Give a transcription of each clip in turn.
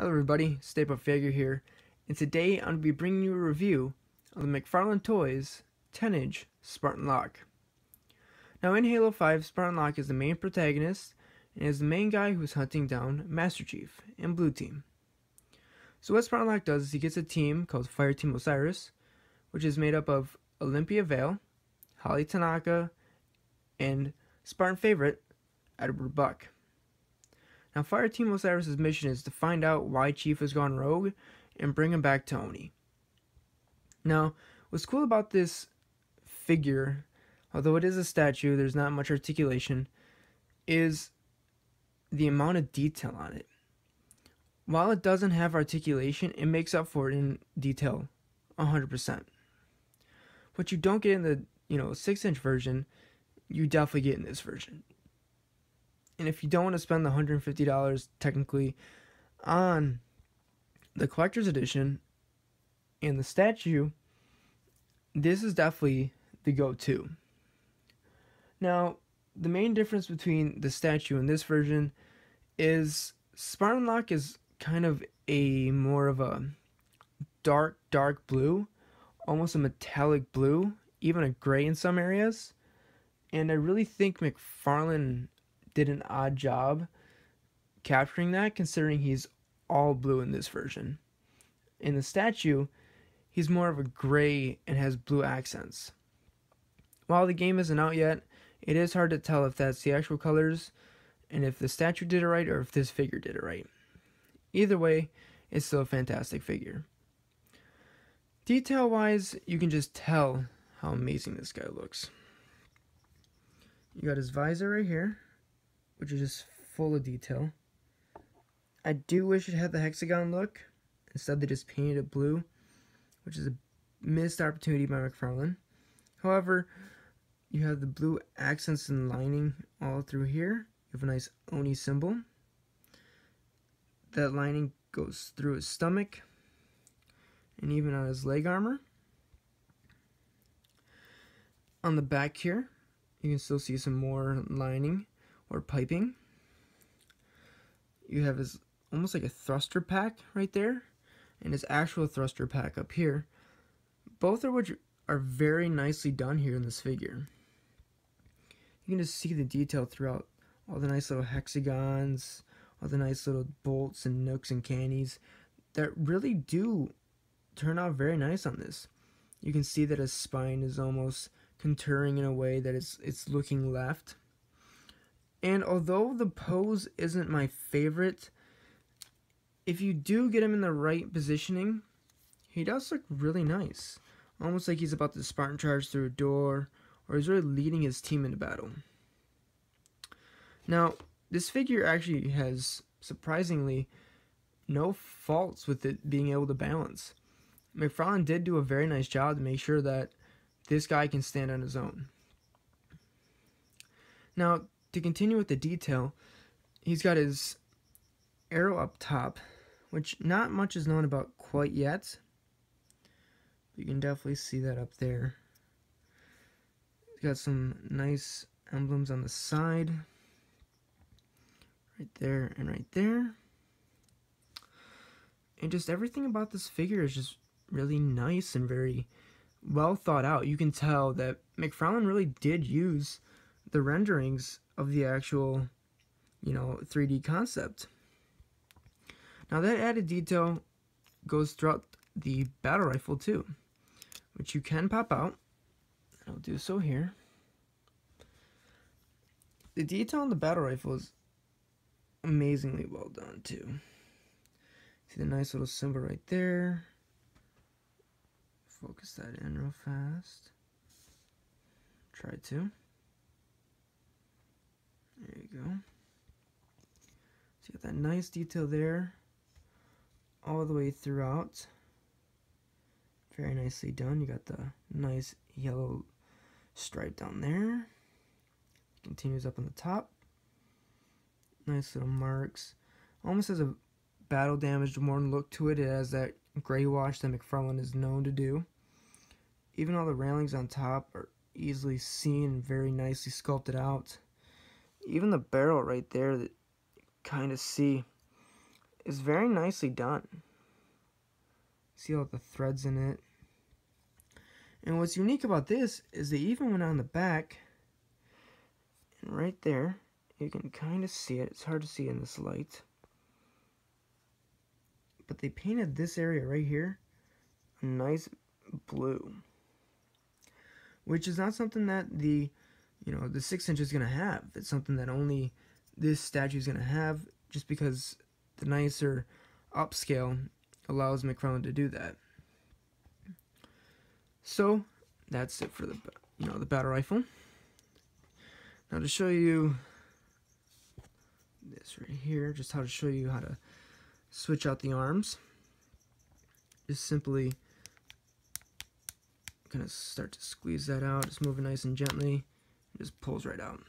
Hello everybody, Staple Figure here, and today I'm going to be bringing you a review of the McFarlane Toys 10-inch Spartan Locke. Now in Halo 5, Spartan Locke is the main protagonist and is the main guy who's hunting down Master Chief and Blue Team. So what Spartan Locke does is he gets a team called Fire Team Osiris, which is made up of Olympia Vale, Holly Tanaka, and Spartan favorite, Edward Buck. Now, Fire Team Osiris' mission is to find out why Chief has gone rogue and bring him back to Oni. Now, what's cool about this figure, although it is a statue, there's not much articulation, is the amount of detail on it. While it doesn't have articulation, it makes up for it in detail 100%. What you don't get in the 6-inch version, you definitely get in this version. And if you don't want to spend the $150 technically on the collector's edition and the statue, this is definitely the go-to. Now, the main difference between the statue and this version is Spartan Locke is kind of a more of a dark blue, almost a metallic blue, even a gray in some areas. And I really think McFarlane did an odd job capturing that, considering he's all blue in this version. In the statue, he's more of a gray and has blue accents. While the game isn't out yet, it is hard to tell if that's the actual colors and if the statue did it right or if this figure did it right. Either way, it's still a fantastic figure. Detail-wise, you can just tell how amazing this guy looks. You got his visor right here, which is just full of detail. I do wish it had the hexagon look. Instead, they just painted it blue, which is a missed opportunity by McFarlane. However, you have the blue accents and lining all through here. You have a nice Oni symbol. That lining goes through his stomach and even on his leg armor. On the back here, you can still see some more lining or piping. You have his almost like a thruster pack right there and his actual thruster pack up here, both of which are very nicely done here in this figure. You can just see the detail throughout, all the nice little hexagons, all the nice little bolts and nooks and crannies that really do turn out very nice on this. You can see that his spine is almost contouring in a way that it's looking left. And although the pose isn't my favorite, if you do get him in the right positioning, he does look really nice. Almost like he's about to Spartan charge through a door, or he's really leading his team into battle. Now, this figure actually has, surprisingly, no faults with it being able to balance. McFarlane did do a very nice job to make sure that this guy can stand on his own. Now, to continue with the detail, he's got his arrow up top, which not much is known about quite yet. You can definitely see that up there. He's got some nice emblems on the side, right there and right there. And just everything about this figure is just really nice and very well thought out. You can tell that McFarlane really did use the renderings of the actual 3D concept. Now that added detail goes throughout the battle rifle too, which you can pop out. I'll do so here. The detail on the battle rifle is amazingly well done too. See the nice little symbol right there. Focus that in real fast. Try to. There you go. So you got that nice detail there all the way throughout. Very nicely done. You got the nice yellow stripe down there. Continues up on the top. Nice little marks. Almost has a battle damaged worn look to it. It has that gray wash that McFarlane is known to do. Even all the railings on top are easily seen and very nicely sculpted out. Even the barrel right there that you kind of see is very nicely done. See all the threads in it. And what's unique about this is they even went on the back, and right there, you can kind of see it. It's hard to see in this light. But they painted this area right here a nice blue, which is not something that the 6-inch is going to have. It's something that only this statue is going to have, just because the nicer upscale allows McFarlane to do that. So that's it for the battle rifle. Now to show you this right here, just how to show you how to switch out the arms. Just simply kind of start to squeeze that out, just move it nice and gently, it just pulls right out.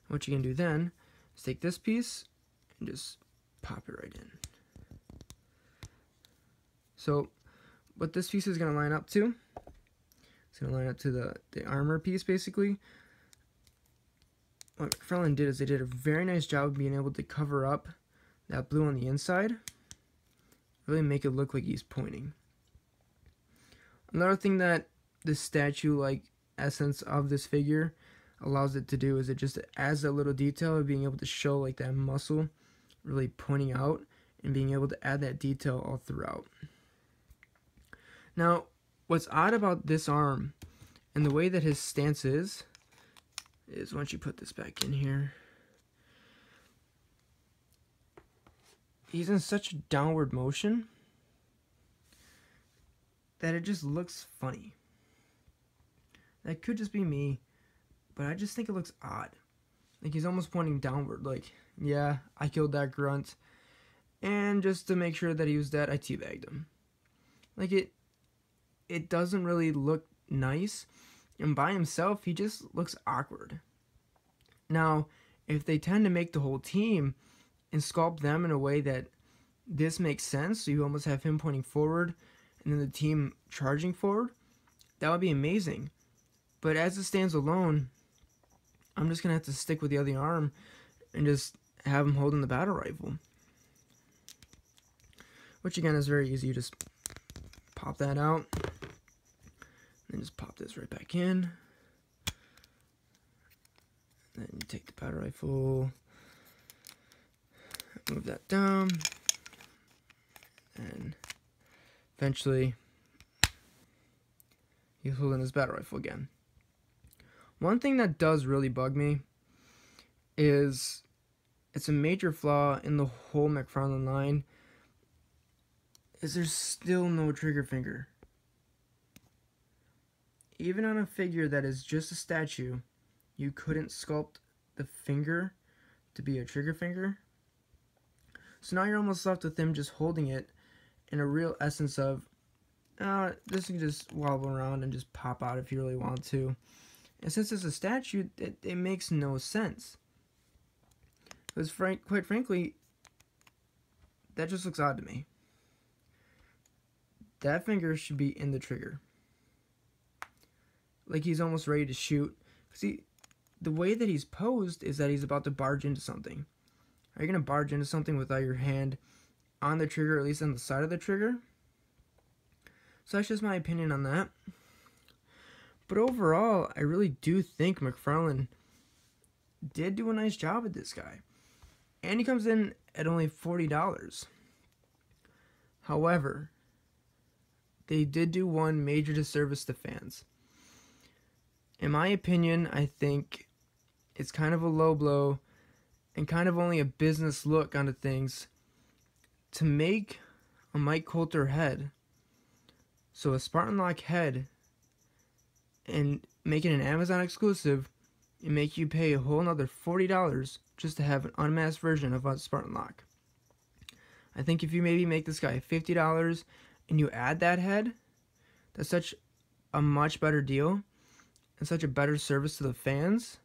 What you can do then is take this piece and just pop it right in. So what this piece is going to line up to, it's going to line up to the armor piece basically. What McFarlane did is they did a very nice job of being able to cover up that blue on the inside, really make it look like he's pointing. Another thing that the statue-like essence of this figure allows it to do is it just adds a little detail of being able to show like that muscle really pointing out and being able to add that detail all throughout. Now, what's odd about this arm and the way that his stance is once you put this back in here, he's in such a downward motion that it just looks funny. That could just be me, but I just think it looks odd. Like he's almost pointing downward, like, yeah, I killed that grunt, and just to make sure that he was dead, I teabagged him. Like it doesn't really look nice, and by himself, he just looks awkward. Now, if they tend to make the whole team and sculpt them in a way that this makes sense, so you almost have him pointing forward and then the team charging forward, that would be amazing. But as it stands alone, I'm just going to have to stick with the other arm and just have him holding the battle rifle. Which again is very easy. You just pop that out, then just pop this right back in. Then you take the battle rifle, move that down, and eventually he's holding his battle rifle again. One thing that does really bug me is it's a major flaw in the whole McFarlane line is there's still no trigger finger. Even on a figure that is just a statue, you couldn't sculpt the finger to be a trigger finger. So now you're almost left with him just holding it in a real essence of, this can just wobble around and just pop out if you really want to. And since it's a statue, it makes no sense. Because quite frankly, that just looks odd to me. That finger should be in the trigger. Like he's almost ready to shoot. See, the way that he's posed is that he's about to barge into something. Are you going to barge into something without your hand on the trigger, or at least on the side of the trigger? So that's just my opinion on that. But overall, I really do think McFarlane did do a nice job with this guy. And he comes in at only $40. However, they did do one major disservice to fans. In my opinion, I think it's kind of a low blow and kind of only a business look onto things to make a Mike Coulter head, so a Spartan Locke head, and make it an Amazon exclusive and make you pay a whole another $40 just to have an unmasked version of a Spartan Locke. I think if you maybe make this guy $50 and you add that head, that's such a much better deal and such a better service to the fans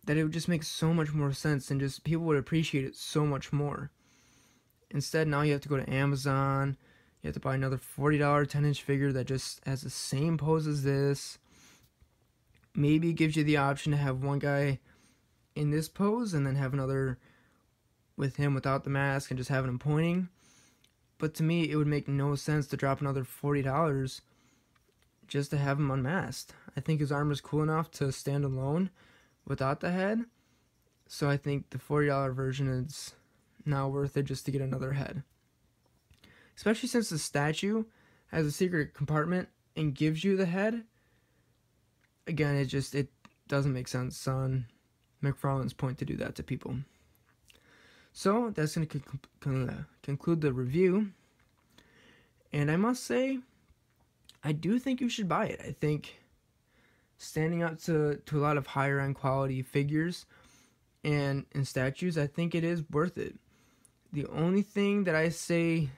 that it would just make so much more sense and just people would appreciate it so much more. Instead, now you have to go to Amazon, you have to buy another $40 10-inch figure that just has the same pose as this. Maybe it gives you the option to have one guy in this pose and then have another with him without the mask and just having him pointing. But to me, it would make no sense to drop another $40 just to have him unmasked. I think his armor's cool enough to stand alone without the head. So I think the $40 version is now worth it just to get another head. Especially since the statue has a secret compartment and gives you the head. Again, it doesn't make sense on McFarlane's point to do that to people. So that's going to conclude the review. And I must say, I do think you should buy it. I think standing up to a lot of higher end quality figures and statues, I think it is worth it. The only thing that I say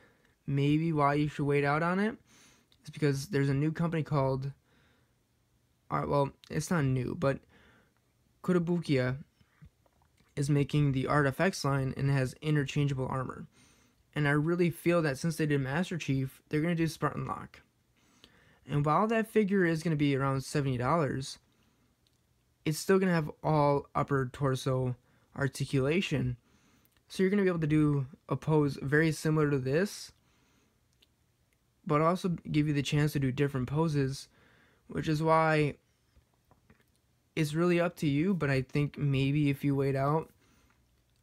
maybe why you should wait out on it is because there's a new company called, well, it's not new, but Kotobukiya is making the Art FX line and has interchangeable armor. And I really feel that since they did Master Chief, they're going to do Spartan Locke. And while that figure is going to be around $70, it's still going to have all upper torso articulation. So you're going to be able to do a pose very similar to this, but also give you the chance to do different poses, which is why it's really up to you. But I think maybe if you wait out,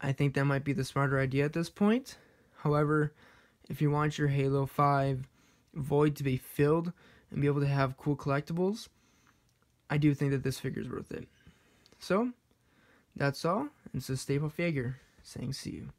I think that might be the smarter idea at this point. However, if you want your Halo 5 void to be filled and be able to have cool collectibles, I do think that this figure is worth it. So, that's all. It's a staple figure saying see you.